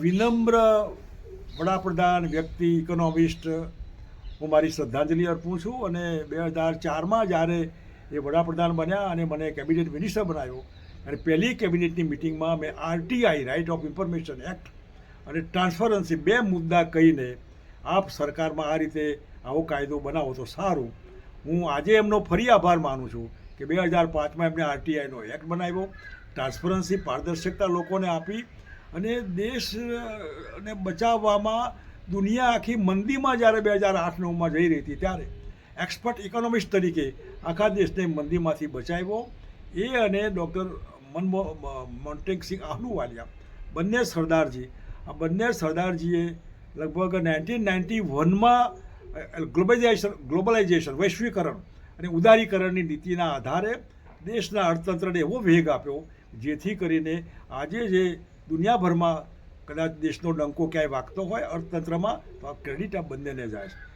વિનમ્ર વડાપ્રધાન વ્યક્તિ ઇકોનોમિસ્ટ હું મારી શ્રદ્ધાંજલિ અર્પું છું અને 2004માં જ્યારે એ વડાપ્રધાન બન્યા અને મને કેબિનેટ મિનિસ્ટર બનાવ્યો અને પહેલી કેબિનેટની મિટિંગમાં મેં RTI right of information act અને ટ્રાન્સપરન્સી બે મુદ્દા કહીને આપ સરકારમાં આ રીતે આવો કાયદો બનાવો તો સારું. હું આજે એમનો ફરી આભાર માનું છું કે 2005માં એમણે આરટીઆઈનો એક્ટ બનાવ્યો, ટ્રાન્સપરન્સી પારદર્શકતા લોકોને આપી અને દેશને બચાવવામાં દુનિયા આખી મંદીમાં જ્યારે 2008-9માં જઈ રહી હતી ત્યારે એક્સપર્ટ ઇકોનોમિસ્ટ તરીકે આખા દેશને મંદીમાંથી બચાવ્યો. એ અને ડૉક્ટર મોન્ટેગસિંહ આહલુવાલિયા બંને સરદારજી, આ બંને સરદારજીએ લગભગ 1991માં ગ્લોબલાઇઝેશન વૈશ્વિકરણ અને ઉદારીકરણની નીતિના આધારે દેશના અર્થતંત્રને એવો વેગ આપ્યો જેથી કરીને આજે જે દુનિયાભરમાં કદાચ દેશનો ડંકો ક્યાંય વાગતો હોય અર્થતંત્રમાં તો આ ક્રેડિટ આ બંનેને જાય છે.